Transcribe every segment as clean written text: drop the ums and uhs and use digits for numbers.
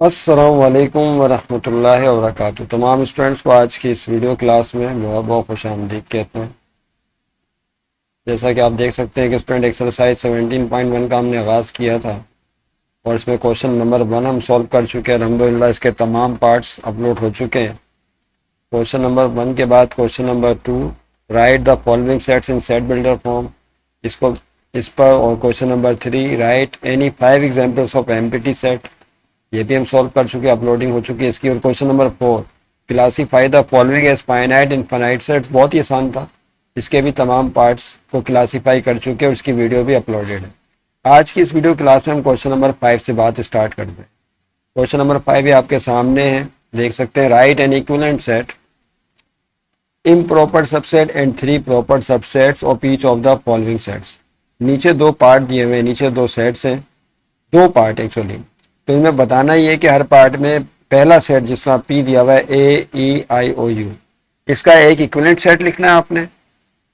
अस्सलाम वालेकुम वरहमतुल्लाहि वबरकातुहू। तमाम स्टूडेंट्स को आज की इस वीडियो क्लास में बहुत बहुत खुश आमदीद कहते हैं। जैसा कि आप देख सकते हैं कि स्टूडेंट एक्सरसाइज 17.1 का हमने आगाज़ किया था और इसमें क्वेश्चन नंबर 1 हम सॉल्व कर चुके हैं। अल्हम्दुलिल्लाह इसके तमाम पार्ट्स अपलोड हो चुके हैं। क्वेश्चन नंबर 1 के बाद question number 2, right the following sets in set builder form, इस पर, और question number 3, right any 5 examples of empty set, ये भी हम सॉल्व कर चुके हैं, अपलोडिंग हो चुकी है इसकी। और question number 4, classify the following as finite infinite sets, बहुत ही आसान था, इसके भी तमाम पार्ट्स को क्लासीफाई कर चुके हैं और इसकी वीडियो भी अपलोडेड है। आज की इस वीडियो क्लास में हम क्वेश्चन नंबर 5 से बात स्टार्ट करते हैं। क्वेश्चन नंबर 5 ये आपके सामने है, देख सकते हैं। Right N equivalent set, improper subset and 3 proper subsets of each of the following sets. नीचे दो पार्ट दिए हुए हैं, नीचे दो सेट्स हैं, दो पार्ट एक्चुअली, तो इनमें बताना ही है कि हर पार्ट में पहला सेट जिस तरह पी दिया हुआ है ए ई आई ओ यू, इसका एक इक्विवेलेंट सेट लिखना है आपने,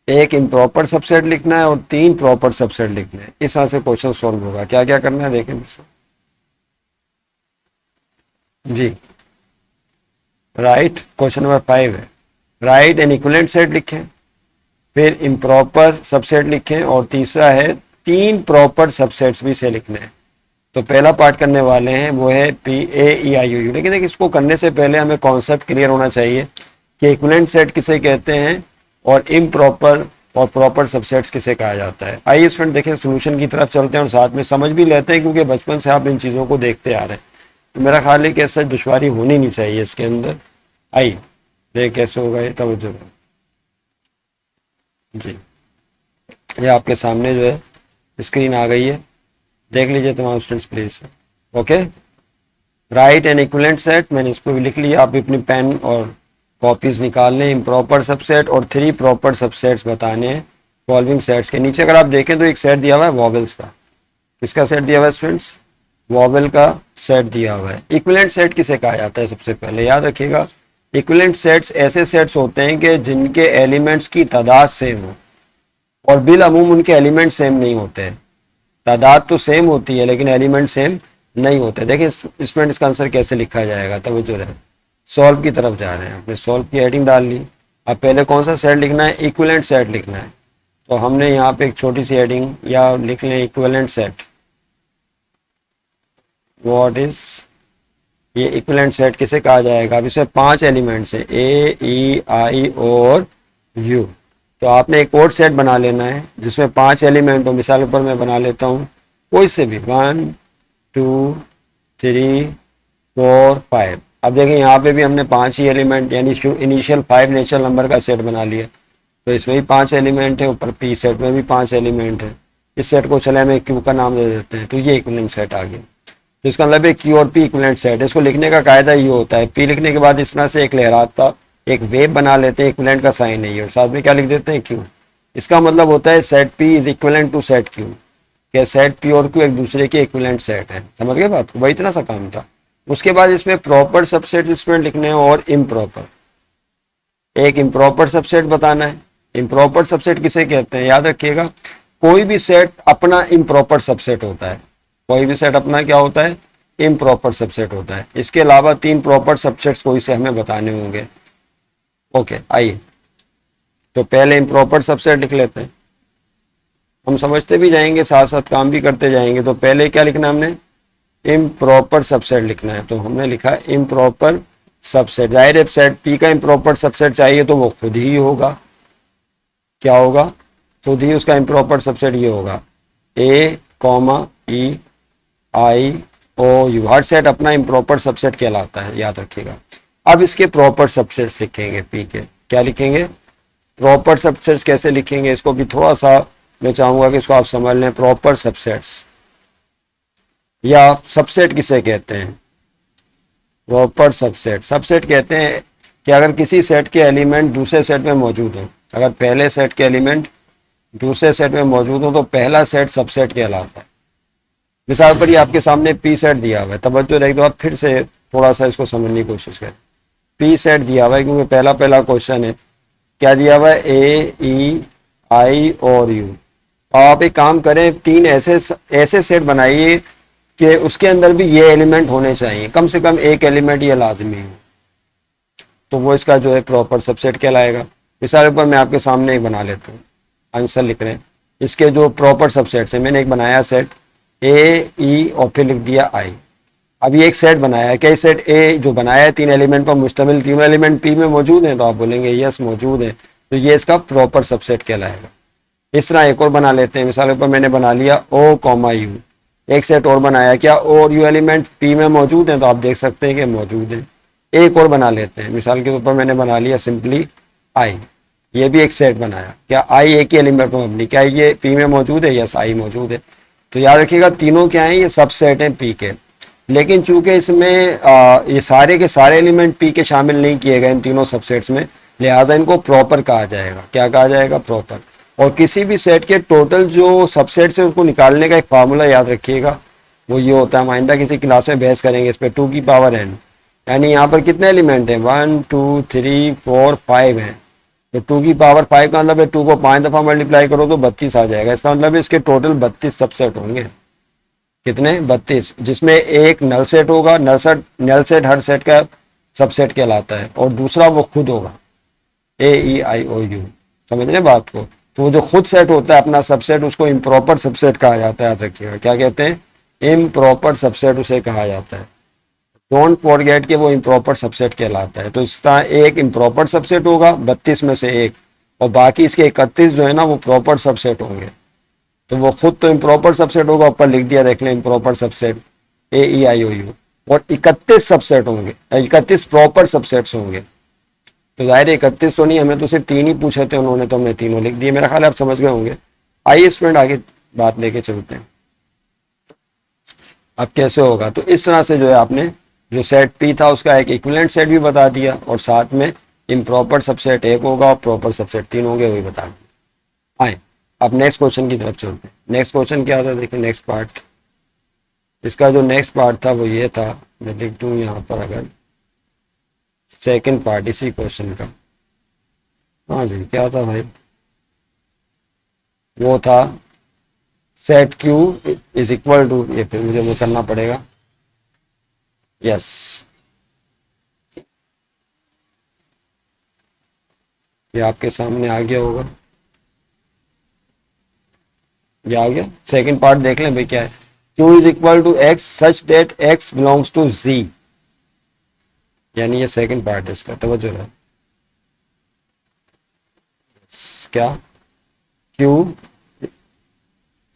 एक इम्प्रॉपर सबसेट लिखना है और 3 प्रॉपर सबसेट लिखने हैं। इस तरह से क्वेश्चन सॉल्व होगा। क्या क्या करना है देखें जी। राइट, क्वेश्चन नंबर 5 है, राइट एन इक्विवेलेंट सेट लिखें, फिर इम्प्रॉपर सबसेट लिखें और तीसरा है 3 प्रॉपर सबसेट्स भी से लिखने हैं। तो पहला पार्ट करने वाले हैं वो है P A E I you. लेकिन इसको करने से पहले हमें कॉन्सेप्ट क्लियर होना चाहिए कि इक्विवेलेंट सेट किसे कहते हैं और इम्प्रॉपर और प्रॉपर सबसेट्स किसे कहा जाता है। आइए स्टूडेंट देखें, सोल्यूशन की तरफ चलते हैं और साथ में समझ भी लेते हैं, क्योंकि बचपन से आप इन चीज़ों को देखते आ रहे हैं, तो मेरा ख्याल है कि ऐसा दुश्वारी होनी नहीं चाहिए इसके अंदर। आइए देख कैसे होगा ये, तवज्जो जी। ये आपके सामने जो है स्क्रीन आ गई है, देख लीजिए तमाम students please. Okay, right N equivalent set, मैंने इसको भी लिख लिया, आप अपनी पेन और कॉपीज निकाल लें। इम्प्रॉपर सबसेट और 3 प्रॉपर सबसेट्स बताने हैं फॉलोइंग सेट्स के। नीचे अगर आप देखें तो एक सेट दिया हुआ है वॉवेल्स का। किसका सेट दिया हुआ है स्टूडेंट्स? वॉवेल का सेट दिया हुआ है। इक्विवेलेंट सेट किसे कहा जाता है? सबसे पहले याद रखिएगा, इक्विवेलेंट सेट्स ऐसे सेट्स होते हैं कि जिनके एलिमेंट्स की तादाद सेम हो, और बिल अमूम उनके एलिमेंट सेम नहीं होते हैं। तादाद तो सेम होती है लेकिन एलिमेंट सेम नहीं होते। देखिए स्टूडेंट इसका आंसर कैसे लिखा जाएगा, तब जो है सॉल्व की तरफ जा रहे हैं। आपने सॉल्व की हेडिंग डाल ली, अब पहले कौन सा सेट लिखना है? इक्विवेलेंट सेट लिखना है। तो हमने यहाँ पे एक छोटी सी हेडिंग या लिख लें इक्विवेलेंट सेट। व्हाट इज, ये इक्विवेलेंट सेट किसे कहा जाएगा? अब इसमें 5 एलिमेंट्स है, ए ई आई और यू। तो आपने एक और सेट बना लेना है जिसमें 5 एलिमेंट हो। मिसाल पर मैं बना लेता हूँ कोई से भी, 1 2 3 4 5। अब देखें यहाँ पे भी हमने 5 ही एलिमेंट, यानी इनिशियल 5 नेचुरल नंबर का सेट बना लिया। तो इसमें भी 5 एलिमेंट है, ऊपर पी सेट में भी 5 एलिमेंट है। इस सेट को चले हमें क्यू का नाम दे देते हैं, तो ये इक्विवेलेंट सेट आ गया। तो इसका मतलब है क्यू और पी इक्विवेलेंट सेट है। इसको लिखने का कायदा ये होता है, पी लिखने के बाद इस तरह से एक लहराता एक वेव बना लेते हैं, इक्विवेलेंट का साइन है ये, और साथ में क्या लिख देते हैं? क्यू। इसका मतलब होता है set P is equivalent to set Q, क्या सेट पी और क्यू एक दूसरे के इक्विवेलेंट सेट है। समझ गए बात को? वही इतना सा काम था। उसके बाद इसमें प्रॉपर सबसेट स्टूडेंट लिखने हैं और इम्प्रॉपर। एक इम्प्रॉपर सबसेट बताना है। इम्प्रॉपर सबसेट किसे कहते हैं? याद रखिएगा, कोई भी सेट अपना इम्प्रॉपर सबसेट होता है। कोई भी सेट अपना क्या होता है? इम्प्रॉपर सबसेट होता है। इसके अलावा 3 प्रॉपर सबसेट्स कोई से हमें बताने होंगे। ओके, आइए तो पहले इम्प्रॉपर सबसेट लिख लेते हैं। हम समझते भी जाएंगे, साथ साथ काम भी करते जाएंगे। तो पहले क्या लिखना है हमने? इम्प्रॉपर सबसेट लिखना है। तो हमने लिखा इम्प्रॉपर सबसेट। जाहिर है सेट पी का इम्प्रॉपर सबसेट चाहिए तो वो खुद ही होगा। क्या होगा? खुद ही उसका इम्प्रॉपर सबसेट ये होगा, A comma E I O U. हर सेट अपना इम्प्रॉपर सबसेट कहलाता है, याद रखिएगा। अब इसके प्रॉपर सबसेट्स लिखेंगे पी के। क्या लिखेंगे? प्रॉपर सबसेट्स कैसे लिखेंगे? इसको भी थोड़ा सा मैं चाहूंगा कि इसको आप समझ लें। प्रॉपर सबसेट्स या सबसेट किसे कहते हैं? प्रॉपर सबसेट, सबसेट कहते हैं कि अगर किसी सेट के एलिमेंट दूसरे सेट में मौजूद हो, अगर पहले सेट के एलिमेंट दूसरे सेट में मौजूद हो तो पहला सेट सबसेट कहलाता है। मिसाल पर ये आपके सामने पी सेट दिया हुआ है, तवज्जो रखिए, आप फिर से थोड़ा सा इसको समझने की कोशिश करें। पी सेट दिया हुआ है क्योंकि पहला क्वेश्चन है। क्या दिया हुआ है? ए ई आई और यू। आप एक काम करें, तीन ऐसे ऐसे सेट बनाइए कि उसके अंदर भी ये एलिमेंट होने चाहिए, कम से कम एक एलिमेंट ये लाजमी है, तो वो इसका जो है प्रॉपर सबसेट कहलाएगा। मिसाल पर मैं आपके सामने एक बना लेता हूँ, आंसर लिख रहे हैं, इसके जो प्रॉपर सबसेट्स हैं, मैंने एक बनाया सेट ए ई और फिर लिख दिया आई। अब ये एक सेट बनाया है, क्या सेट ए जो बनाया है तीन एलिमेंट पर मुश्तमिल, तीनों एलिमेंट पी में मौजूद हैं, तो आप बोलेंगे यस मौजूद है, तो ये इसका प्रॉपर सबसेट कहलाएगा। इस तरह एक और बना लेते हैं, मिसाल पर मैंने बना लिया ओ कॉमा यू, एक सेट और बनाया, क्या ओ और यू एलिमेंट पी में मौजूद हैं, तो आप देख सकते हैं कि मौजूद हैं। एक और बना लेते हैं, मिसाल के तौर पर मैंने बना लिया सिंपली आई, ये भी एक सेट बनाया, क्या आई एक ही एलिमेंट पर मबनी, क्या ये पी में मौजूद है, यस आई मौजूद है। तो याद रखिएगा तीनों क्या हैं, ये सबसेट हैं पी के, लेकिन चूंकि इसमें ये सारे के सारे एलिमेंट पी के शामिल नहीं किए गए इन तीनों सबसेट्स में, लिहाजा इनको प्रॉपर कहा जाएगा। क्या कहा जाएगा? प्रॉपर। और किसी भी सेट के टोटल जो सबसेट्स है उसको निकालने का एक फार्मूला याद रखिएगा, वो ये होता है, हम आइंदा किसी क्लास में बहस करेंगे इस पर, 2 की पावर n, यानी यहाँ पर कितने एलिमेंट हैं, 1 2 3 4 5 हैं, तो 2 की पावर 5 का मतलब है 2 को 5 दफ़ा मल्टीप्लाई करो तो 32 आ जाएगा, इसका मतलब है इसके टोटल 32 सबसेट होंगे। कितने? 32, जिसमें एक नल सेट होगा, नल सेट हर सेट का सबसेट कहलाता है, और दूसरा वो खुद होगा, ए ई आई ओ यू, समझ रहे बात को। तो वो जो खुद सेट होता है अपना सबसेट, उसको इम्प्रॉपर सबसेट कहा जाता है, याद रखिएगा। क्या कहते हैं? इम्प्रॉपर सबसेट उसे कहा जाता है। डोंट फॉरगेट कि वो इम्प्रॉपर सबसेट कहलाता है। तो इस तरह एक इम्प्रॉपर सबसेट होगा 32 में से एक, और बाकी इसके 31 जो है ना वो प्रॉपर सबसेट होंगे। तो वो खुद तो इम्प्रॉपर सबसेट होगा, ऊपर लिख दिया देख लें improper subset A E I O U, और 31 सबसेट होंगे, 31 प्रॉपर सबसेट्स होंगे। तो जाहिर 31 तो नहीं, हमें तो सिर्फ 3 ही पूछे थे उन्होंने, तो हमने तीनों लिख दिए। मेरा ख्याल है आप समझ गए होंगे। आइए स्टूडेंट आगे बात लेके चलते हैं, अब कैसे होगा। तो इस तरह से जो है आपने जो सेट पी था उसका एक इक्विवेलेंट सेट भी बता दिया, और साथ में इम्प्रॉपर सबसेट एक होगा और प्रॉपर सबसेट 3 होंगे, वही बता दिया। आए अब नेक्स्ट क्वेश्चन की तरफ चलते हैं। नेक्स्ट क्वेश्चन क्या था, देखिए नेक्स्ट पार्ट, इसका जो नेक्स्ट पार्ट था वो ये था, मैं लिख दूँ यहाँ पर अगर सेकंड पार्ट इसी क्वेश्चन का। हाँ जी, क्या था भाई, वो था set Q is equal to, ये फिर मुझे वो करना पड़ेगा, यस, ये आपके सामने आ गया होगा, ये आ गया। सेकंड पार्ट देख लें भाई, क्या है, Q is equal to X such that x belongs to G, यानी ये सेकंड पार्ट है इसका, तवज्जो रहे। क्या क्यू,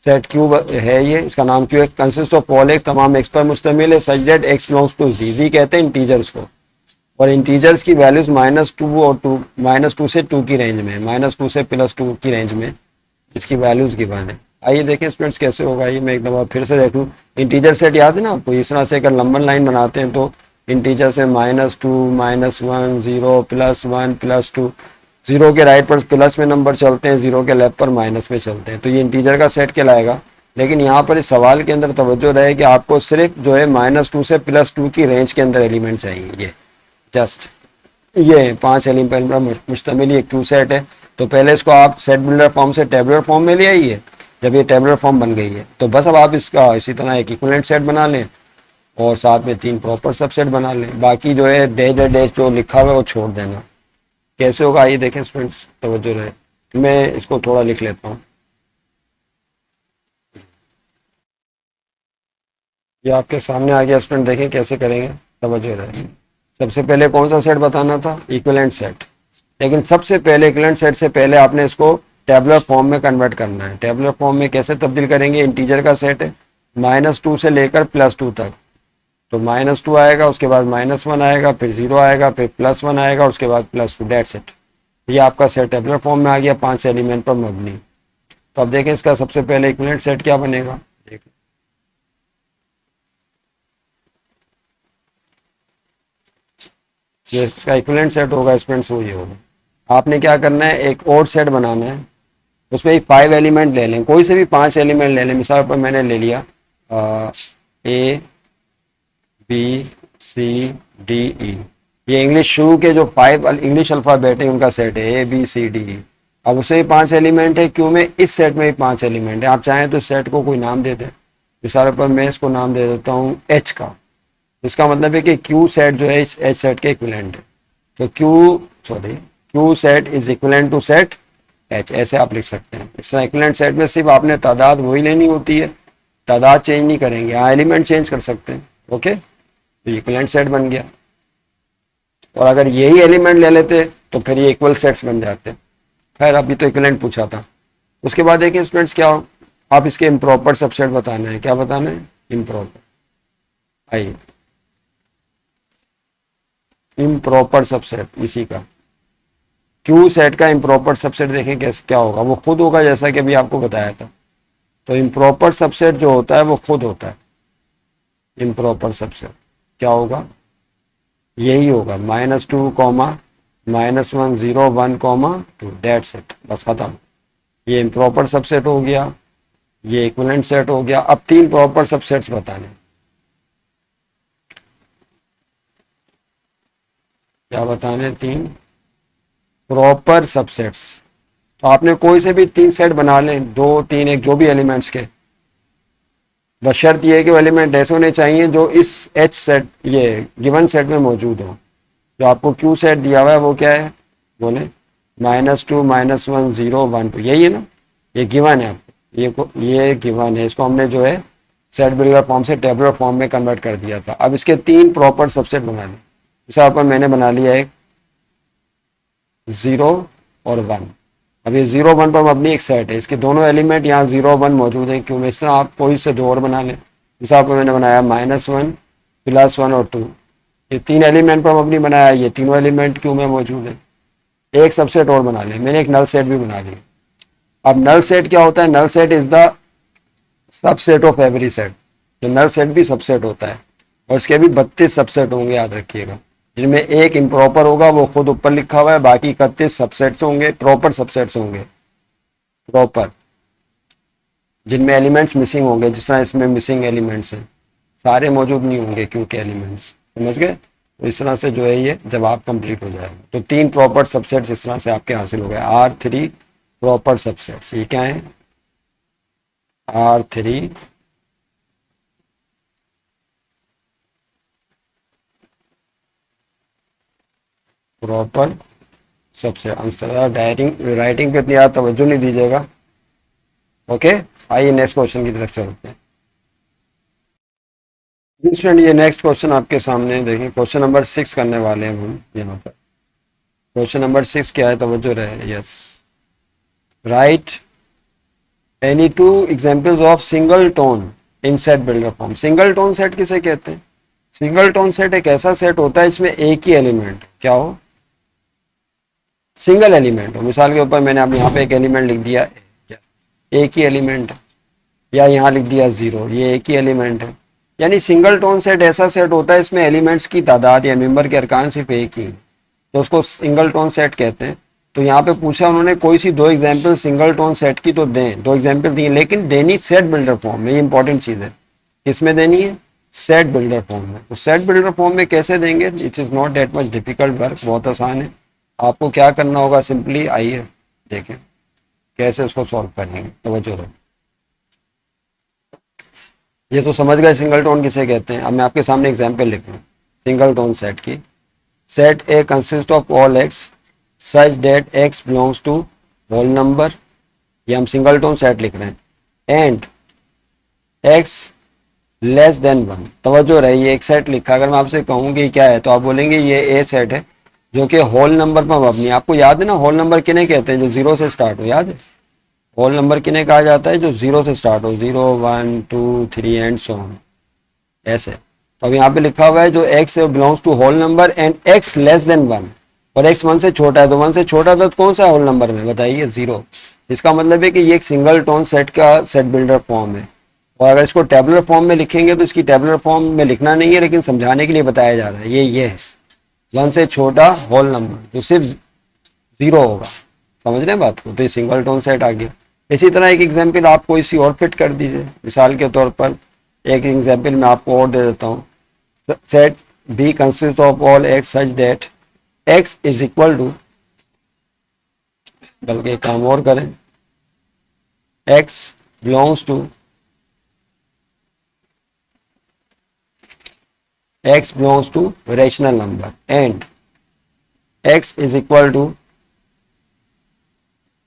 सेट क्यू है ये, इसका नाम क्यू है, कंसिस्ट ऑफ ऑल एक्स, तमाम एक्स पर मुश्तमिल है, सच डेट एक्स बिलोंग्स टू जी, जी कहते हैं इंटीजर्स को, और इंटीजर्स की वैल्यूज -2 और -2 से 2 की रेंज में, -2 से +2 की रेंज में इसकी वैल्यूज की बात है। आइए देखें स्टूडेंट्स कैसे होगा ये, मैं एक दफ़ा फिर से देख लूँ। इंटीजर सेट याद है ना आपको, इस तरह से अगर लंबन लाइन बनाते हैं तो इंटीजर से -2 -1 0 +1 +2, जीरो के राइट पर प्लस में नंबर चलते हैं, जीरो के लेफ्ट पर माइनस में चलते हैं, तो ये इंटीजर का सेट कहलाएगा। लेकिन यहाँ पर इस सवाल के अंदर तवज्जो रहे कि आपको सिर्फ जो है -2 से +2 की रेंज के अंदर एलिमेंट चाहिए। ये जस्ट ये 5 एलिमेंट पर मुश्तमिल ये क्यू सेट है। तो पहले इसको आप सेट बिल्डर फॉर्म से टेबुलर फॉर्म में ले आइए। जब ये टेबुलर फॉर्म बन गई है तो बस अब आप इसका इसी तरह एक इक्विवेलेंट सेट बना लें और साथ में 3 प्रॉपर सबसेट बना लें। बाकी जो है डैश जो लिखा हुआ है वो छोड़ देना। कैसे होगा आइए देखें स्टूडेंट्स, तवज्जो रहे, मैं इसको थोड़ा लिख लेता हूँ। ये आपके सामने आ गया स्टूडेंट, देखें कैसे करेंगे, तवज्जो रहे। सबसे पहले कौन सा सेट बताना था? Equivalent set. लेकिन सबसे पहले इक्विवेलेंट सेट से पहले आपने इसको टेबुलर फॉर्म में कन्वर्ट करना है। टेबुलर फॉर्म में कैसे तब्दील करेंगे? इंटीजर का सेट है, -2 से लेकर +2 तक, तो -2 आएगा, उसके बाद -1 आएगा, फिर 0 आएगा, फिर +1 आएगा, उसके बाद +2, डेट्स इट। ये आपका सेट टेबुलर फॉर्म में आ गया 5 एलिमेंट पर मबनी। तो अब देखें इसका सबसे पहले इक्विवेलेंट सेट क्या बनेगा। ये इसका इक्विवेलेंट सेट होगा स्टूडेंट्स, वो ये होगा। आपने क्या करना है, एक और सेट बनाना है, उसमें 5 एलिमेंट ले लें, कोई से भी 5 एलिमेंट ले लें। मिसाल पर मैंने ले लिया A B C D E, ये इंग्लिश शुरू के जो 5 इंग्लिश अल्फ़ाबेट हैं उनका सेट है, A B C D E। अब उसमें 5 एलिमेंट है, क्यू में इस सेट में भी 5 एलिमेंट है। आप चाहें तो सेट को कोई नाम दे दें, मिसाल पर मैं इसको नाम दे देता हूँ एच का। इसका मतलब है कि क्यू सेट जो है इस एच सेट के इक्विवेलेंट है। तो Q set is equivalent to set H, ऐसे आप लिख सकते हैं। इस तरह इक्विवेलेंट सेट में सिर्फ आपने तादाद वही लेनी होती है, तादाद चेंज नहीं करेंगे, हाँ एलिमेंट चेंज कर सकते हैं। ओके, तो इक्विवेलेंट सेट बन गया। और अगर यही एलिमेंट ले लेते तो फिर ये इक्वल सेट्स बन जाते। खैर अभी तो इक्विवेलेंट पूछा था। उसके बाद देखिए स्टूडेंट्स क्या हो, आप इसके इम्प्रॉपर सबसेट बताना है। क्या बताना है? इम्प्रॉपर। आइए, इम्प्रॉपर सबसेट इसी का, क्यू सेट का इम्प्रॉपर सबसेट देखें कैसे क्या होगा। वो खुद होगा जैसा कि अभी आपको बताया था। तो इम्प्रॉपर सबसेट जो होता है वो खुद होता है। इम्प्रॉपर सबसेट क्या होगा? यही होगा -2, -1 0 1, 2, दैट्स इट, बस खत्म। ये इम्प्रॉपर सबसेट हो गया, ये इक्विवेलेंट सेट हो गया। अब 3 प्रॉपर सबसेट्स बताने। क्या बताने? 3 प्रॉपर सबसेट्स। तो आपने कोई से भी 3 सेट बना लें, 2 3 1 जो भी एलिमेंट्स के, बस शर्त ये है कि वो एलिमेंट ऐसे होने चाहिए जो इस एच सेट ये गिवन सेट में मौजूद हो। जो आपको क्यू सेट दिया हुआ है वो क्या है? बोले -2 -1 0 1 2, यही है ना? ये गिवन है आपको, ये गिवन है। इसको हमने जो है सेट बिल्डर फॉर्म से टेबुलर फॉर्म में कन्वर्ट कर दिया था। अब इसके 3 प्रॉपर सबसेट बना लें। इस पर मैंने बना लिया एक 0 और 1। अब ये 0 1 पर मबनी एक सेट है, इसके दोनों एलिमेंट यहाँ 0 1 मौजूद है। क्यों? इस तरह आप कोई से 2 और बना लें। इस पर मैंने बनाया -1 +1 और 2, ये 3 एलिमेंट पर मबनी बनाया। ये तीनों एलिमेंट क्यू में मौजूद है। एक सबसेट और बना लें, मैंने एक नल सेट भी बना लिया। अब नल सेट क्या होता है? Null set is the subset of every set. तो नल सेट भी सबसेट होता है और इसके भी 32 सबसेट होंगे, याद रखिएगा, जिनमें एक इम्प्रॉपर होगा, वो खुद ऊपर लिखा हुआ है। बाकी 31 सबसेट्स होंगे, प्रॉपर सबसेट्स होंगे, प्रॉपर, जिनमें एलिमेंट्स मिसिंग होंगे। जिस तरह इसमें मिसिंग एलिमेंट्स हैं, सारे मौजूद नहीं होंगे क्योंकि एलिमेंट्स, समझ गए? तो इस तरह से जो है ये जवाब कंप्लीट हो जाएगा। तो 3 प्रॉपर सबसेट्स इस तरह से आपके हासिल हो गए। R3 प्रॉपर सबसेट्स, ये क्या है? R3 proper subset. Answer writing पे इतनी ज़्यादा तवज्जो नहीं दीजिएगा। ओके, आइए नेक्स्ट क्वेश्चन की तरफ चलते हैं। स्टूडेंट ये नेक्स्ट क्वेश्चन आपके सामने देखिए, क्वेश्चन नंबर 6 करने वाले हैं हम यहाँ पर। क्वेश्चन नंबर 6 क्या है? तवज्जो रहे। Yes, right any 2 examples of single tone in set builder form. Single tone set किसे कहते हैं? सिंगल टोन सेट एक ऐसा सेट होता है इसमें एक ही एलिमेंट क्या हो? सिंगल एलिमेंट हो। मिसाल के ऊपर मैंने अब यहाँ पे एक एलिमेंट लिख दिया, एक ही एलिमेंट है, या यहाँ लिख दिया 0, ये एक ही एलिमेंट है। यानी सिंगल टोन सेट ऐसा सेट होता है इसमें एलिमेंट्स की तादाद या मेंबर के अरकान सिर्फ एक ही, तो उसको सिंगल टोन सेट कहते हैं। तो यहाँ पे पूछा उन्होंने कोई सी 2 एग्जाम्पल सिंगल टोन सेट की, तो दें। 2 एग्जाम्पल दी, लेकिन देनी सेट बिल्डर फॉर्म में। ये इंपॉर्टेंट चीज़ है, किसमें देनी है? सेट बिल्डर फॉर्म में। तो सेट बिल्डर फॉर्म में कैसे देंगे? It is not that much difficult work, बहुत आसान है। आपको क्या करना होगा? सिंपली आइए देखें कैसे उसको सॉल्व करेंगे। तवज्जो दो, ये तो समझ गए सिंगल टोन किसे कहते हैं। अब मैं आपके सामने एग्जाम्पल लिख रहा हूँ सिंगल टोन सेट की। Set A consist of all x such that x belongs to whole number, ये हम सिंगल टोन सेट लिख रहे हैं, एंड एक्स लेस देन 1। तवज्जो रहे, ये एक सेट लिखा। अगर मैं आपसे कहूँ कि क्या है तो आप बोलेंगे ये ए सेट है जो कि होल नंबर पर मबनी है। आपको याद है ना होल नंबर किन्हें कहते हैं? जो 0 से स्टार्ट हो, याद है? होल नंबर किन्हें कहा जाता है? जो 0 से स्टार्ट हो, 0 1 2 3 एंड सो ऑन, ऐसे। तो अब यहाँ पे लिखा हुआ है जो x belongs to whole number and x less than 1, और x 1 से छोटा है। तो 1 से छोटा था तो कौन सा होल नंबर में? बताइए, 0। इसका मतलब है कि ये एक सिंगल टोन सेट का सेट बिल्डर फॉर्म है। और अगर इसको टेबुलर फॉर्म में लिखेंगे तो इसकी टेबुलर फॉर्म में लिखना नहीं है, लेकिन समझाने के लिए बताया जा रहा है। ये है 1 से छोटा होल नंबर तो सिर्फ 0 होगा। समझ रहे हैं बात को? तो ये सिंगल टोन सेट आ गया। इसी तरह एक एग्जाम्पल आप कोई सी और फिट कर दीजिए। मिसाल के तौर पर एक एग्जाम्पल मैं आपको और दे देता हूँ। Set B consist of all x such that x is equal to बल्कि एक काम और करें, x belongs to rational number and x is equal to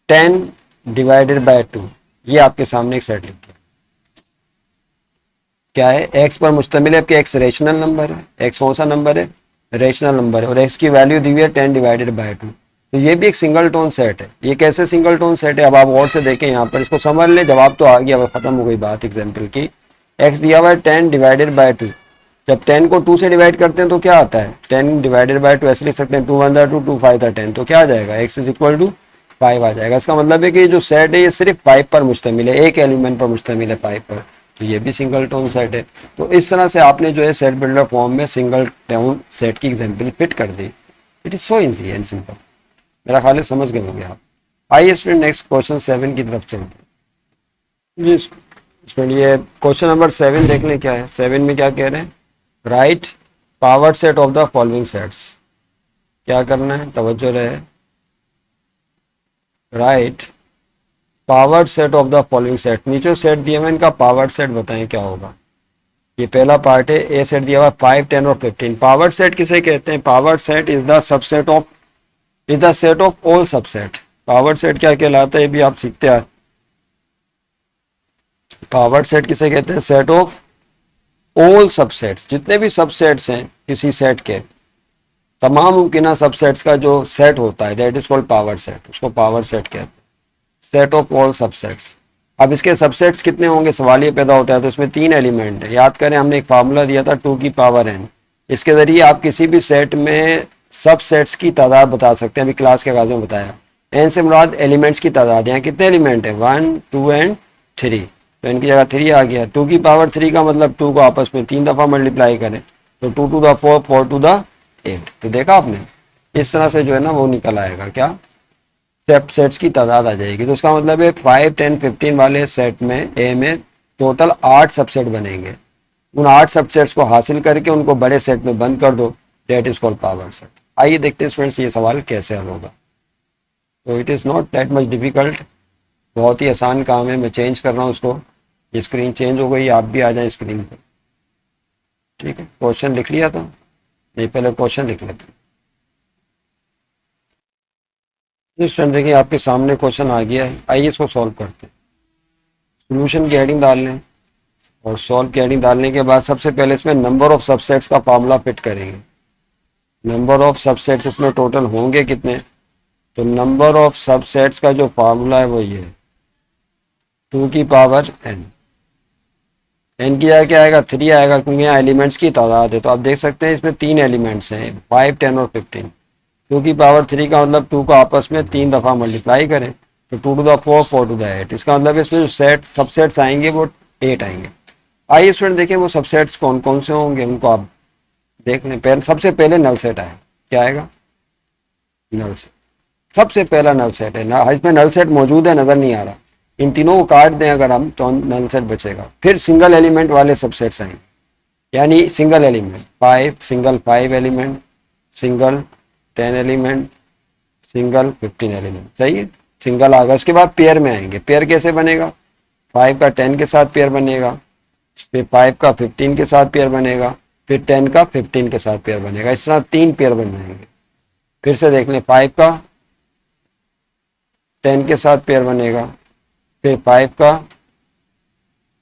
10 divided by 2। ये आपके सामने एक सेट लिख दिया। क्या है, x पर मुश्तमिल है कि x रेशनल नंबर है, x कौन सा नंबर है, रेशनल नंबर है, और x की वैल्यू दी हुई है 10 डिवाइडेड बाय 2। तो ये भी एक सिंगल टोन सेट है। ये कैसे सिंगल टोन सेट है, अब आप और से देखें, यहाँ पर इसको समझ लें, जवाब तो आ गया, अब खत्म हो गई बात एग्जाम्पल की। x दिया हुआ है 10 डिवाइडेड बाय 2, जब 10 को 2 से डिवाइड करते हैं तो क्या आता है, 10 डिवाइडेड बाय 2 ऐसे लिख सकते हैं, 2 1 2 2 5 10, तो क्या आ जाएगा, x इज इक्वल टू 5 आ जाएगा। इसका मतलब है कि जो सेट है ये सिर्फ 5 पर मुश्तमिल है, एक एलिमेंट पर मुश्तमिल है 5 पर, तो ये भी सिंगल टोन सेट है। तो इस तरह से आपने जो है सेट बिल्डर फॉर्म में सिंगल टोन सेट की एग्जांपल फिट कर दी। It is so easy and simple, मेरा ख्याल है समझ गए होंगे आप। आइए स्टूडेंट नेक्स्ट क्वेश्चन 7 की तरफ चलते हैं। जी स्टूडेंट, ये क्वेश्चन नंबर 7 देख लें क्या है। 7 में क्या कह रहे हैं, right power set of the following sets. क्या करना है, तवज्जो रहे, right power set of the following set. नीचे सेट दिया हुआ, इनका पावर सेट बताएं क्या होगा। ये पहला पार्ट है, ए सेट दिया हुआ 5 10 और 15। पावर सेट किसे कहते हैं, power set is the subset of, is the set of all subset. Power set क्या कहलाता है, ये भी आप सीखते हैं। पावर सेट किसे कहते हैं, सेट ऑफ ऑल सबसेट्स, जितने भी सबसेट्स हैं किसी सेट के, तमाम मुमकिन सबसेट्स का जो सेट होता है, that is called power set, उसको पावर सेट कहते हैं, सेट ऑफ ऑल सबसेट्स। अब इसके सबसेट्स कितने होंगे सवाल ये पैदा होता है, तो इसमें 3 एलिमेंट है। याद करें हमने एक फार्मूला दिया था 2 की पावर n, इसके जरिए आप किसी भी सेट में सबसेट्स की तादाद बता सकते हैं। अभी क्लास के कागज में बताया, n से मुराद एलिमेंट्स की तादाद, यहाँ कितने एलिमेंट है, 1 2 एंड 3, तो इनकी जगह 3 आ गया। 2 की पावर 3 का मतलब 2 को आपस में 3 दफा मल्टीप्लाई करें, तो 2 टू द 4 4 टू द 8। तो देखा आपने, इस तरह से जो है ना वो निकल आएगा, क्या सेट्स की तादाद आ जाएगी। तो इसका मतलब है 5 10 15 वाले सेट में ए में टोटल 8 सबसेट बनेंगे। उन 8 सबसेट्स को हासिल करके उनको बड़े सेट में बंद कर दो, that is called power set. आइए देखते हैं स्टूडेंट्स ये सवाल कैसे हल होगा। तो it is not that much difficult, बहुत ही आसान काम है। मैं चेंज कर रहा हूँ उसको, स्क्रीन चेंज हो गई, आप भी आ जाएं स्क्रीन पर। ठीक है, क्वेश्चन लिख लिया था, नहीं पहले क्वेश्चन लिख लेते हैं। स्टूडेंट देखिए आपके सामने क्वेश्चन आ गया है, आइए इसको सॉल्व करते हैं। सोल्यूशन की हेडिंग डाल लें और सॉल्व की हेडिंग डालने के बाद सबसे पहले इसमें नंबर ऑफ सबसेट्स का फार्मूला फिट करेंगे। नंबर ऑफ सबसेट्स इसमें टोटल होंगे कितने, तो नंबर ऑफ सबसेट्स का जो फार्मूला है वो ये है 2 की पावर n। n की जगह क्या आएगा, 3 आएगा, क्योंकि यहाँ एलिमेंट्स की तादाद है। तो आप देख सकते हैं इसमें 3 एलिमेंट्स हैं, 5 10 और 15। 2 की पावर 3 का मतलब 2 को आपस में 3 दफा मल्टीप्लाई करें, तो 2 टू द 4 4 टू द 8। इसका मतलब इसमें जो सेट सबसेट्स आएंगे वो 8 आएंगे। आइए स्टूडेंट देखें वो सबसेट्स कौन कौन से होंगे, उनको आप देख लें। पहले सबसे पहले नल सेट आएगा, क्या आएगा, नल सेट। सबसे पहला नल सेट है ना, इसमें नल सेट मौजूद है, नजर नहीं आ रहा, इन तीनों को काट दें अगर हम तो नल सेट बचेगा। फिर सिंगल एलिमेंट वाले सबसेट्स आएंगे, यानी single element 5, single 5 element, single 10 element, single 15 element. सही है, सिंगल आ गया। उसके बाद पेयर में आएंगे। पेयर कैसे बनेगा, 5 का 10 के साथ पेयर बनेगा, फिर 5 का 15 के साथ पेयर बनेगा, फिर 10 का 15 के साथ पेयर बनेगा। इस तरह 3 पेयर बन जाएंगे। फिर से देख लें, 5 का 10 के साथ पेयर बनेगा, फिर 5 का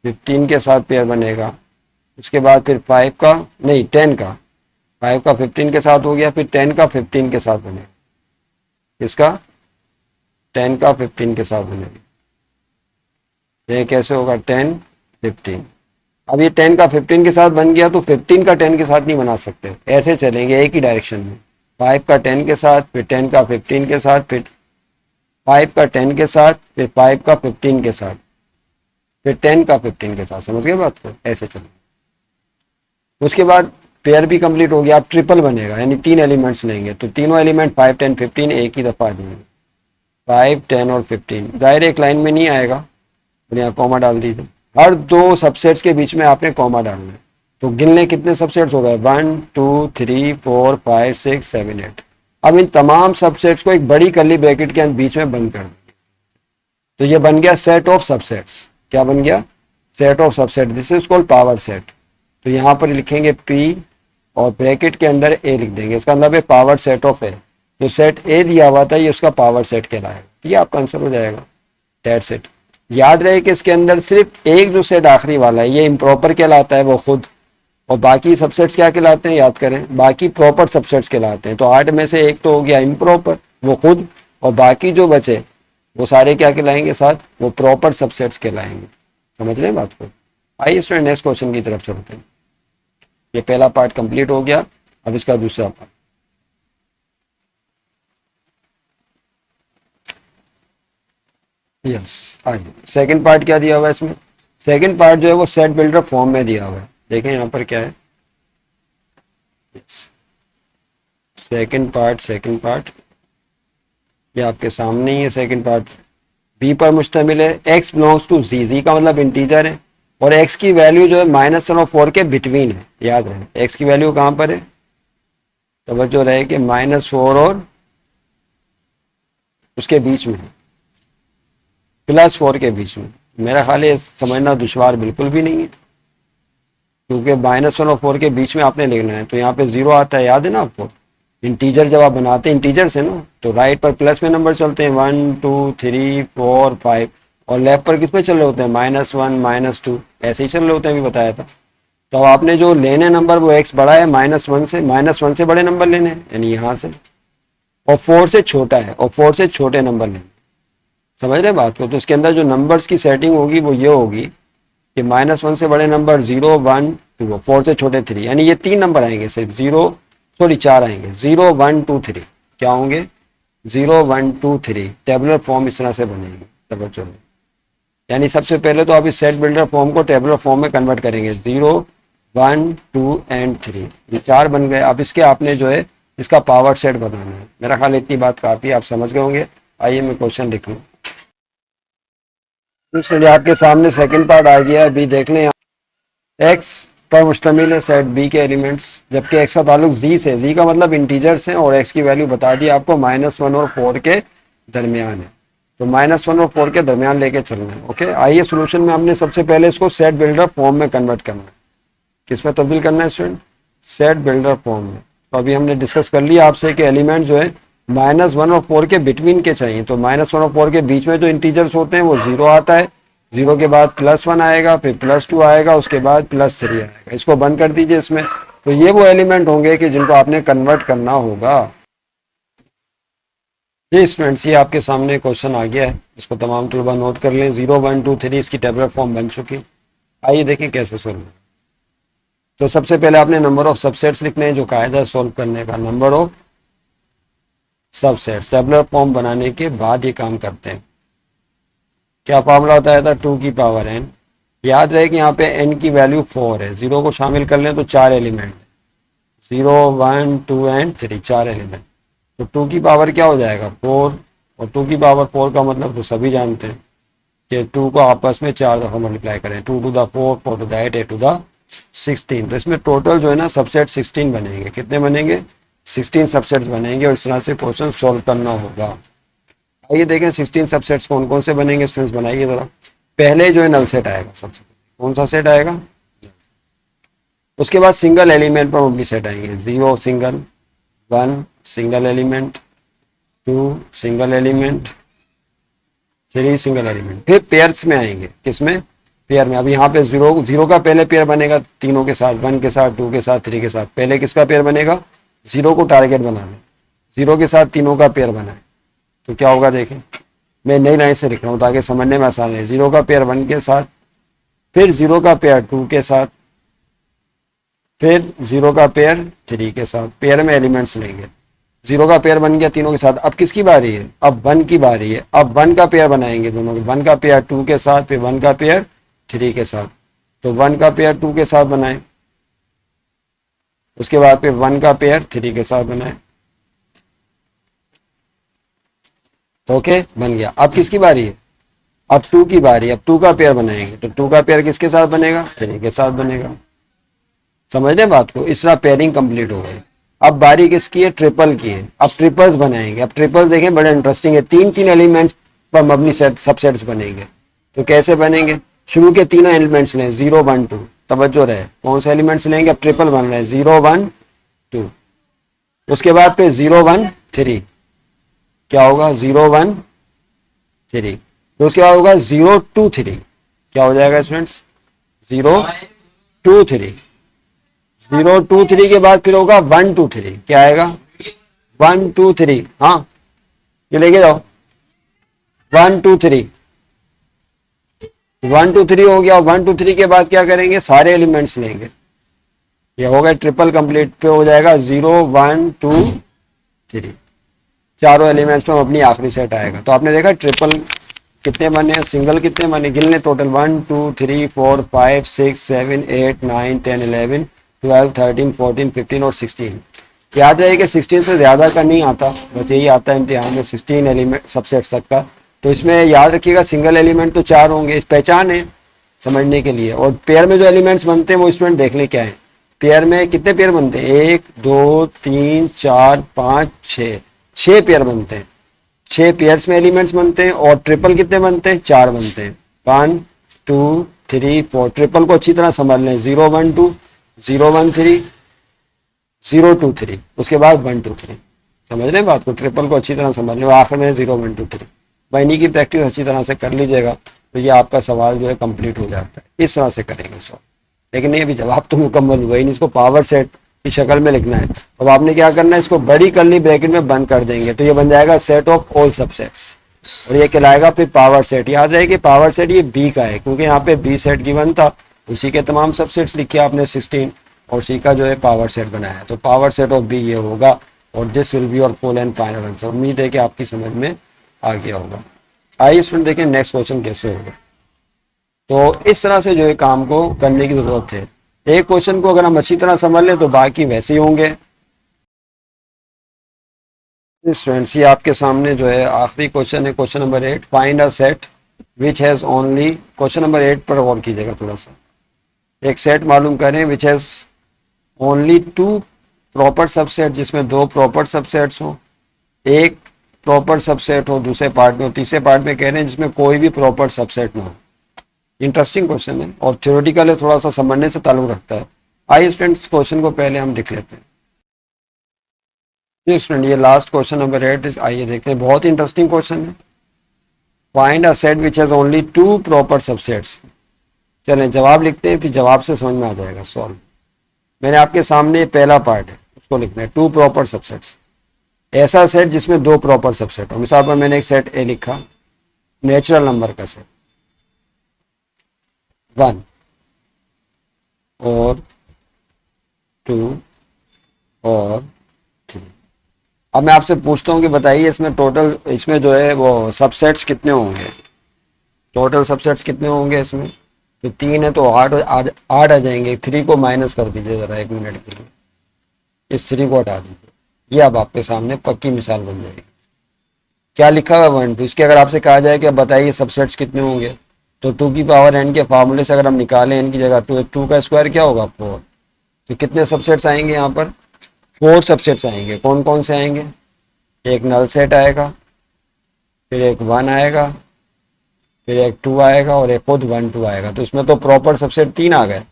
15 के साथ पेयर बनेगा, उसके बाद फिर 5 का नहीं 10 का, 5 का 15 के साथ हो गया, फिर 10 का 15 के साथ बनेगा, इसका 10 का 15 के साथ बनेगा। ये कैसे होगा, 10 15। अब ये 10 का 15 के साथ बन गया, तो 15 का 10 के साथ नहीं बना सकते, ऐसे चलेंगे एक ही डायरेक्शन में। 5 का 10 के साथ, फिर 10 का 15 के साथ, फिर 5 का 10 के साथ, फिर 5 का 15 के साथ, फिर 10 का 15 के साथ। समझ गए बात को, ऐसे चलेंगे। उसके बाद पेयर भी कंप्लीट हो गया, अब ट्रिपल बनेगा, यानी 3 एलिमेंट्स लेंगे, तो तीनों एलिमेंट 5 10 15 एक ही दफा आ जाएंगे, 5 10 और 15। जाहिर एक लाइन में नहीं आएगा, तो यहाँ कॉमा डाल दीजिए। हर 2 सबसेट्स के बीच में आपने कॉमा डालना है। तो गिन लें कितने सबसेट्स हो गए, 1 2 3 4 5 6 7 8। अब इन तमाम सबसेट्स को एक बड़ी कर्ली ब्रैकेट के बीच में बंद कर देंगे। तो ये बन गया सेट ऑफ सबसेट्स। क्या बन गया? Set of subset. This is called power set. तो यहाँ पर लिखेंगे P और ब्रैकेट के अंदर A लिख देंगे। इसका मतलब है पावर सेट ऑफ A। जो सेट A दिया हुआ था ये उसका पावर सेट कहलाएगा। ये आपका आंसर हो जाएगा, दैट्स इट। याद रहे कि इसके अंदर सिर्फ एक जो सेट आखिरी वाला है ये इम्प्रॉपर कहलाता है, वो खुद, और बाकी सबसेट्स क्या कहलाते हैं? याद करें, बाकी प्रॉपर सबसेट्स कहलाते हैं। तो 8 में से एक तो हो गया इम्प्रॉपर, वो खुद, और बाकी जो बचे वो सारे क्या कहलाएंगे? साथ, वो प्रॉपर सबसेट्स कहलाएंगे। समझ रहे हैं बात को? आइए स्टूडेंट नेक्स्ट क्वेश्चन की तरफ चलते हैं। ये पहला पार्ट कंप्लीट हो गया, अब इसका दूसरा पार्ट। यस, आइए सेकंड पार्ट क्या दिया हुआ है इसमें? सेकंड पार्ट जो है वो सेट बिल्डर फॉर्म में दिया हुआ है। देखें यहाँ पर क्या है, सेकंड पार्ट ये आपके सामने ही है। सेकंड पार्ट बी पर मुश्तमिल है। एक्स बिलोंग्स टू जी, जी का मतलब इंटीजर है, और एक्स की वैल्यू जो है -1 और 4 के बिटवीन है। याद रहे एक्स की वैल्यू कहाँ पर है? तवज्जो रहे कि -4 और उसके बीच में, +4 के बीच में। मेरा ख्याल है समझना दुश्वार बिल्कुल भी नहीं है, क्योंकि -1 और 4 के बीच में आपने लिखना है। तो यहाँ पे 0 आता है, याद है ना आपको? इंटीजर जब आप बनाते हैं इंटीजर से ना, तो राइट पर प्लस में नंबर चलते हैं 1 2 3 4 5, और लेफ्ट पर किस में चल रहे होते हैं? -1 -2, ऐसे ही चल रहे होते हैं, अभी बताया था। तो आपने जो लेने नंबर वो x बड़ा है -1 से बड़े नंबर लेने हैं, यानी यहाँ से, और 4 से छोटा है, और 4 से छोटे नंबर लेने। समझ रहे बात को? तो इसके अंदर जो नंबर्स की सेटिंग होगी वो ये होगी कि -1 से बड़े नंबर 0 1 2, 4 से छोटे 3, यानी ये 3 नंबर आएंगे सिर्फ, 4 आएंगे, 0 1 2 3। क्या होंगे? 0 1 2 3। टेबुलर फॉर्म इस तरह से बनेगी। तवज्जो, यानी सबसे पहले तो आप इस सेट बिल्डर फॉर्म को टेबुलर फॉर्म में कन्वर्ट करेंगे। 0 1 2 एंड 3, ये 4 बन गए। अब इसके आपने जो है इसका पावर सेट बनाना है। मेरा ख्याल इतनी बात काफी, आप समझ गए होंगे। आइए मैं क्वेश्चन लिख लूँ। चलिए आपके सामने सेकंड पार्ट आ गया है। बी देख लें, एक्स पर मुश्तमिल है सेट बी के एलिमेंट्स, जबकि एक्स का ताल्लुक जी से, जी का मतलब इंटीजर्स हैं, और एक्स की वैल्यू बता दी आपको -1 और 4 के दरमियान है। तो -1 और 4 के दरमियान लेके चलना है। ओके, आइए सोल्यूशन में हमने सबसे पहले इसको सेट बिल्डर फॉर्म में कन्वर्ट करना है। किस में तब्दील करना है स्टूडेंट? सेट बिल्डर फॉर्म में। तो अभी हमने डिस्कस कर लिया आपसे कि एलिमेंट जो है -1 और 4 के बिटवीन के चाहिए। तो -1 और 4 के बीच में जो इंटीजर्स होते हैं वो 0 आता है, 0 के बाद +1 आएगा, फिर +2 आएगा, उसके बाद +3 आएगा। इसको बंद कर दीजिए इसमें। तो ये वो एलिमेंट होंगे कि जिनको आपने कन्वर्ट करना होगा। ये स्टूडेंट्स, ये आपके सामने क्वेश्चन आ गया है, इसको तमाम तलबा नोट कर लें। 0 1 2 3 इसकी टेबुलर फॉर्म बन चुकी। आइए देखें कैसे सोल्व। तो सबसे पहले आपने नंबर ऑफ सबसेट्स लिखने हैं, जो कायदा है सोल्व करने का। Number of subsets tabular form बनाने के बाद ये काम करते हैं। क्या फॉर्मूला बताया था? 2 की पावर n। याद रहे कि यहाँ पे n की वैल्यू 4 है। 0 को शामिल कर लें तो 4 एलिमेंट, 0 1 2 एंड 3, 4 एलिमेंट। तो 2 की पावर क्या हो जाएगा? 4, और 2 की पावर 4 का मतलब तो सभी जानते हैं कि 2 को आपस में 4 दफ़ा मल्टीप्लाई करें। 2 to the 4, 4 to the 8, 8 to the 16। तो इसमें टोटल जो है ना सबसेट 16 बनेंगे। कितने बनेंगे? 16 सबसेट्स बनेंगे, और इस तरह से क्वेश्चन सॉल्व करना होगा। आइए देखें 16 सबसेट्स कौन कौन से बनेंगे। स्टूडेंट्स बनाइए जरा। पहले जो है नल सेट आएगा, सबसे कौन सा सेट आएगा? उसके बाद सिंगल एलिमेंट प्रोबेबिलिटी सेट आएंगे। 0 single, 1 single element, 2 single element, 3 single element. फिर पेयर्स में आएंगे। किसमें? पेयर में। अब यहाँ पे 0 का पहले पेयर बनेगा तीनों के साथ, 1 के साथ, 2 के साथ, 3 के साथ। पहले किसका पेयर बनेगा? 0 को टारगेट बनाना, 0 के साथ तीनों का पेयर बनाए। तो क्या होगा देखें, मैं नई लाइन से लिख रहा हूँ ताकि समझने में आसान है। 0 का पेयर 1 के साथ, फिर 0 का पेयर 2 के साथ, फिर 0 का पेयर 3 के साथ। पेयर में एलिमेंट्स लेंगे। 0 का पेयर बन गया तीनों के साथ। अब किसकी बारी है? अब 1 की बारी है। अब 1 का पेयर बनाएंगे दोनों के। 1 का पेयर 2 के साथ, फिर 1 का पेयर 3 के साथ। तो 1 का पेयर 2 के साथ बनाए, उसके बाद फिर 1 का पेयर 3 के साथ बनाए। ओके, बन गया। अब किसकी बारी है? अब 2 की बारी। अब 2 का पेयर बनाएंगे। तो 2 का पेयर किसके साथ बनेगा? 3 के साथ बनेगा। समझ रहे बात को? इस तरह पेयरिंग कंप्लीट हो गई। अब बारी किसकी है, ट्रिपल की है। अब ट्रिपल्स बनाएंगे। अब ट्रिपल्स देखें बड़े इंटरेस्टिंग है, तीन तीन एलिमेंट्स पर मबनी सबसेट्स बनेंगे। तो कैसे बनेंगे, शुरू के तीनों एलिमेंट्स लें 0 1 2, तवज्जो रहे कौन से एलिमेंट्स लेंगे, अब ट्रिपल बन रहे हैं 0 1 2, उसके बाद पे 0 1 3, क्या होगा 0 1 3, तो उसके बाद होगा 0 2 3, क्या हो जाएगा स्टूडेंट्स 0 2 3, 0 2 3 के बाद फिर होगा 1 2 3, क्या आएगा 1 2 3, हाँ ये लेके जाओ 1 2 3, 1 2 3 हो गया। 1 2 3 के बाद क्या करेंगे, सारे एलिमेंट्स लेंगे, ये हो गया ट्रिपल कंप्लीट पे हो जाएगा 0 1 2 3, चारों एलिमेंट्स में अपनी आखिरी सेट आएगा। तो आपने देखा ट्रिपल कितने बने, सिंगल कितने बने, गिन ले टोटल 1 2 3 4 5 6 7 8 9 10 11 12 13 14 15 और 16। याद रहे कि 16 से ज़्यादा का नहीं आता, बस यही आता है इम्तिहान में 16 एलिमेंट सबसेट्स तक का। तो इसमें याद रखिएगा सिंगल एलिमेंट तो 4 होंगे, इस पहचान है समझने के लिए। और पेयर में जो एलिमेंट्स बनते हैं वो स्टूडेंट देख ले क्या है, पेयर में कितने पेयर बनते हैं, 1 2 3 4 5 6, 6 पेयर बनते हैं, 6 पेयर्स में एलिमेंट्स बनते हैं। और ट्रिपल कितने बनते हैं, 4 बनते हैं, 1 2 3 4। ट्रिपल को अच्छी तरह समझ लें, 0 1 2 0 1 3 0 2 3, उसके बाद 1 2 3, समझ लें बात को, ट्रिपल को अच्छी तरह समझ लें, आखिर में 0 1 2 3। भाई इन्हीं की प्रैक्टिस अच्छी तरह से कर लीजिएगा तो ये आपका सवाल जो है कंप्लीट हो जाता है। इस तरह से करेंगे सॉल्व, लेकिन ये भी जवाब तो मुकम्मल हुआ ही नहीं, इसको पावर सेट की शक्ल में लिखना है। अब आपने क्या करना है, इसको बड़ी करली ब्रैकेट में बंद कर देंगे तो ये बन जाएगा सेट ऑफ ऑल सबसेट्स, और ये कहलाएगा फिर पावर सेट। याद रहे कि पावर सेट ये बी का है, क्योंकि यहाँ पे बी सेट गिवन था, उसी के तमाम सबसेट्स लिखे आपने 16, और सी का जो है पावर सेट बनाया, तो पावर सेट ऑफ बी ये होगा। और दिस विल बी और फुल एंड फाइनल आंसर। उम्मीद है कि आपकी समझ में आ गया होगा। आइए स्टूडेंट देखें नेक्स्ट क्वेश्चन कैसे होगा। तो इस तरह से जो है काम को करने की जरूरत है। एक क्वेश्चन को अगर हम अच्छी तरह समझ लें तो बाकी वैसे ही होंगे। स्टूडेंट्स ये आपके सामने जो है आखिरी क्वेश्चन है, question number 8, find a set which has only, question number 8 पर गौर कीजिएगा थोड़ा सा। एक सेट मालूम करें which has only 2 proper subset, जिसमें 2 प्रॉपर सबसेट्स हो, एक प्रॉपर सबसेट हो दूसरे पार्ट में, और तीसरे पार्ट में कह रहे हैं जिसमें कोई भी प्रॉपर सबसेट ना हो। इंटरेस्टिंग क्वेश्चन है और थ्योरेटिकल है, थोड़ा सा समझने से ताल्लुक रखता है। आइए स्टूडेंट्स क्वेश्चन को पहले हम देख लेते हैं। स्टूडेंट ये लास्ट क्वेश्चन नंबर 8, आइए देखते हैं, बहुत इंटरेस्टिंग क्वेश्चन है। Find a set which has only 2 proper subsets. चलें जवाब लिखते हैं, फिर जवाब से समझ में आ जाएगा सॉल्व। मैंने आपके सामने पहला पार्ट है उसको लिखना है, 2 प्रॉपर सबसेट्स, ऐसा सेट जिसमें 2 प्रॉपर सबसेट हो। मिसाल पर मैंने एक सेट ए लिखा, नेचुरल नंबर का सेट 1 और 2 और 3। अब मैं आपसे पूछता हूँ कि बताइए इसमें टोटल, इसमें जो है वो सबसेट्स कितने होंगे, टोटल सबसेट्स कितने होंगे इसमें। तो 3 है तो 8 आ जाएंगे। 3 को माइनस कर दीजिए ज़रा 1 मिनट के लिए, इस 3 को हटा दीजिए। ये अब आपके सामने पक्की मिसाल बन जाएगी। क्या लिखा हुआ है 1 2, इसके अगर आपसे कहा जाए कि अब बताइए सबसेट्स कितने होंगे, तो 2 की पावर n के फार्मूले से अगर हम निकालें n की जगह 2 का स्क्वायर क्या होगा 4। तो कितने सबसेट्स आएंगे यहाँ पर, 4 सबसेट्स आएंगे। कौन कौन से आएंगे, एक नल सेट आएगा, फिर एक 1 आएगा, फिर एक 2 आएगा और एक खुद 1 2 आएगा। तो इसमें तो प्रॉपर सबसेट 3 आ गए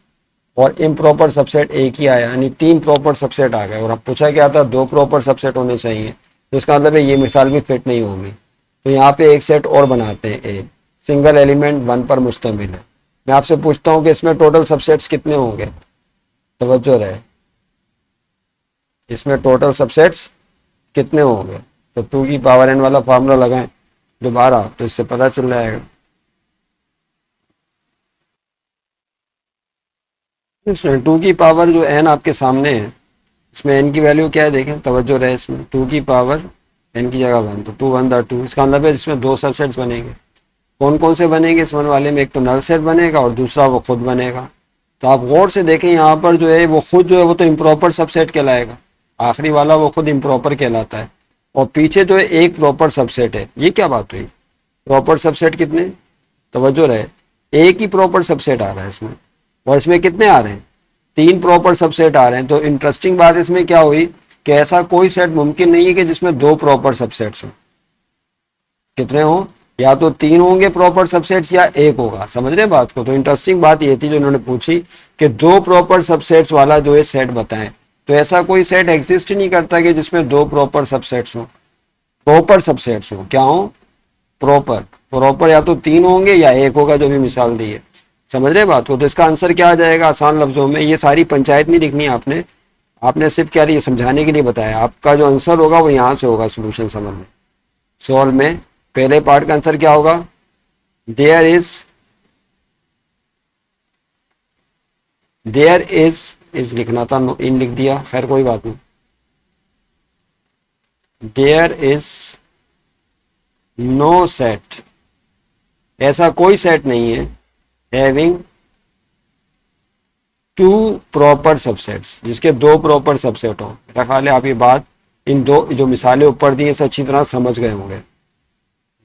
और इम्प्रॉपर सबसेट एक ही आया, यानी 3 प्रॉपर सबसेट आ गए। और अब पूछा क्या था, 2 प्रॉपर सबसेट होने चाहिए, तो इसका मतलब है ये मिसाल भी फिट नहीं होगी। तो यहाँ पे एक सेट और बनाते हैं, ए सिंगल एलिमेंट 1 पर मुश्तमिल है। मैं आपसे पूछता हूँ कि इसमें टोटल सबसेट्स कितने होंगे, तवज्जो रहे, इसमें टोटल सबसेट्स कितने होंगे। तो 2 की पावर n वाला फार्मूला लगाएं दोबारा तो इससे पता चल जाएगा। 2 की पावर जो n आपके सामने है, इसमें n की वैल्यू क्या है देखें, तवज्जो रहे, इसमें 2 की पावर n की जगह 1, तो 2 1 2, इसका मतलब है इसमें 2 सबसेट्स बनेंगे। कौन कौन से बनेंगे इस वन वाले में, एक तो नल सेट बनेगा और दूसरा वो खुद बनेगा। तो आप गौर से देखें यहाँ पर जो है वो खुद जो है वो तो इम्प्रॉपर सबसेट कहलाएगा, आखिरी वाला वो खुद इम्प्रॉपर कहलाता है। और पीछे जो है एक प्रॉपर सबसेट है। ये क्या बात हुई, प्रॉपर सबसेट कितने, तवज्जो रहे, एक ही प्रॉपर सबसेट आ रहा है इसमें, और इसमें कितने आ रहे हैं, 3 प्रॉपर सबसेट आ रहे हैं। तो इंटरेस्टिंग बात इसमें क्या हुई कि ऐसा कोई सेट मुमकिन नहीं है कि जिसमें दो प्रॉपर सबसेट्स हो। कितने हो? या तो तीन होंगे प्रॉपर सबसेट्स या एक होगा। समझ रहे बात को? तो इंटरेस्टिंग बात ये थी जो इन्होंने पूछी कि दो प्रॉपर सबसेट्स वाला जो है सेट बताएं। तो ऐसा कोई सेट एग्जिस्ट ही नहीं करता कि जिसमें दो प्रॉपर सबसेट्स हो। प्रॉपर सबसेट्स हो, क्या हो? प्रॉपर। प्रॉपर या तो तीन होंगे या एक होगा, जो भी मिसाल दी है। समझ रहे बात को? तो इसका आंसर क्या आ जाएगा आसान लफ्जों में? ये सारी पंचायत नहीं लिखनी आपने, आपने सिर्फ क्या ये समझाने के लिए बताया। आपका जो आंसर होगा वो यहाँ से होगा सोल्यूशन समझ में, सॉल्व में। पहले पार्ट का आंसर क्या होगा? देयर इज लिखना था, इन लिख दिया, खैर कोई बात नहीं। देयर इज नो सेट, ऐसा कोई सेट नहीं है हैविंग टू प्रॉपर सबसेट्स, जिसके दो प्रॉपर सबसेट हो। मेरा ख्याल है आप ये बात इन दो जो मिसालें ऊपर दी हैं अच्छी तरह समझ गए होंगे।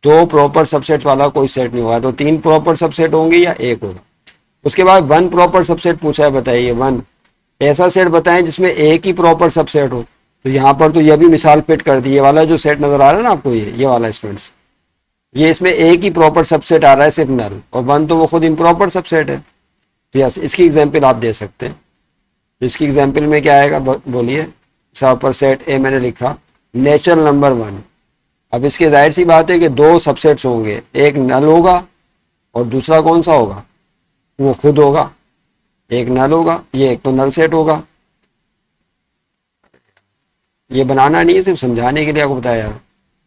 दो प्रॉपर सबसेट वाला कोई सेट नहीं होगा, तो तीन प्रॉपर सबसेट होंगे या एक होगा। उसके बाद वन प्रॉपर सबसेट पूछा है, बताइए वन ऐसा सेट बताएं जिसमें एक ही प्रॉपर सबसेट हो। तो यहाँ पर तो यह भी मिसाल फिट कर दी। ये वाला जो सेट नजर आ रहा है ना आपको, ये वाला स्टूडेंट्स, ये इसमें एक ही प्रॉपर सबसेट आ रहा है सिर्फ नल, और वन तो वो खुद इम्प्रॉपर सबसेट है। तो यस, इसकी एग्जाम्पल आप दे सकते हैं। इसकी एग्जाम्पल में क्या आएगा बोलिए? यहाँ पर सेट ए मैंने लिखा नेचुरल नंबर वन। अब इसके जाहिर सी बात है कि दो सबसेट्स होंगे, एक नल होगा और दूसरा कौन सा होगा? वो खुद होगा। एक नल होगा, ये एक तो नल सेट होगा। ये बनाना नहीं है, सिर्फ समझाने के लिए आपको बताया यार।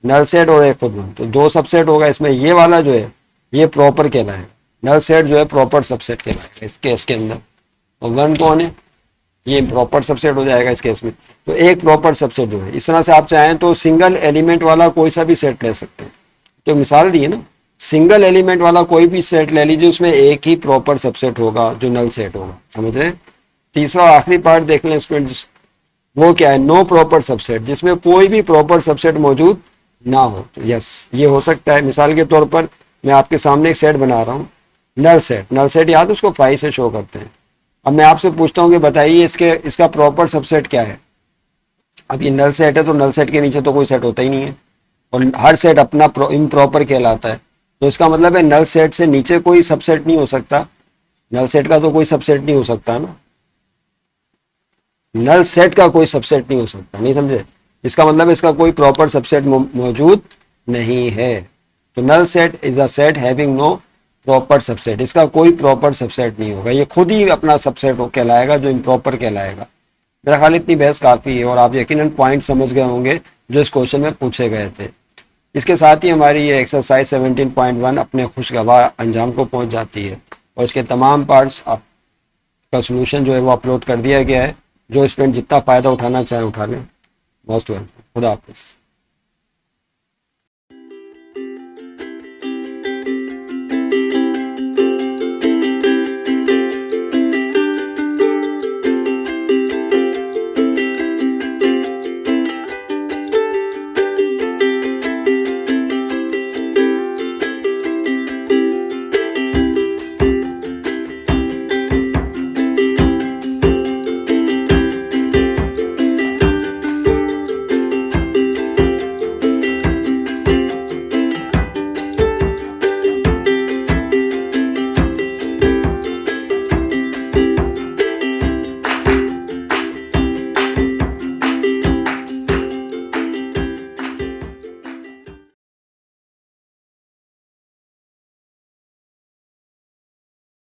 नल सेट और एक खुद वन, तो दो सबसेट होगा इसमें। ये वाला जो है ये प्रॉपर कहलाएगा, नल सेट जो है प्रॉपर सबसेट कहलाएगा इस केस के अंदर। और वन कौन है? ये प्रॉपर सबसेट हो जाएगा इस केस में। तो एक प्रॉपर सबसेट जो है, इस तरह से आप चाहें तो सिंगल एलिमेंट वाला कोई सा भी सेट ले सकते हैं। तो मिसाल दी है ना, सिंगल एलिमेंट वाला कोई भी सेट ले लीजिए, उसमें एक ही प्रॉपर सबसेट होगा जो नल सेट होगा। समझ रहे? तीसरा आखिरी पार्ट देख लें स्टूडेंट्स, वो क्या है? नो प्रॉपर सबसेट, जिसमें कोई भी प्रॉपर सबसेट मौजूद ना हो। तो यस, ये हो सकता है। मिसाल के तौर पर मैं आपके सामने एक सेट बना रहा हूँ, नल सेट। नल सेट याद है, उसको 5 से शो करते हैं। अब मैं आपसे पूछता हूँ कि बताइए इसका प्रॉपर सबसेट क्या है? अब ये नल सेट है तो नल सेट के नीचे तो कोई सेट होता ही नहीं है, और हर सेट अपना इम्प्रॉपर कहलाता है। तो इसका मतलब है नल सेट से नीचे कोई सबसेट नहीं हो सकता। नल सेट का तो कोई सबसेट नहीं हो सकता ना, नल सेट का कोई सबसेट नहीं हो सकता। नहीं समझे? इसका मतलब इसका कोई प्रॉपर सबसेट मौजूद नहीं है। तो null set is a set having no proper subset, इसका कोई प्रॉपर सबसेट नहीं होगा, ये खुद ही अपना सबसेट कहलाएगा जो इम्प्रॉपर कहलाएगा। मेरा ख्याल इतनी बहस काफ़ी है, और आप यकीनन पॉइंट समझ गए होंगे जो इस क्वेश्चन में पूछे गए थे। इसके साथ ही हमारी ये एक्सरसाइज 17.1 अपने खुशगवार अंजाम को पहुंच जाती है, और इसके तमाम पार्ट्स का सोल्यूशन जो है वो अपलोड कर दिया गया है। जो स्टूडेंट जितना फ़ायदा उठाना चाहे उठा लें। Most welcome. खुदा हाफिज़।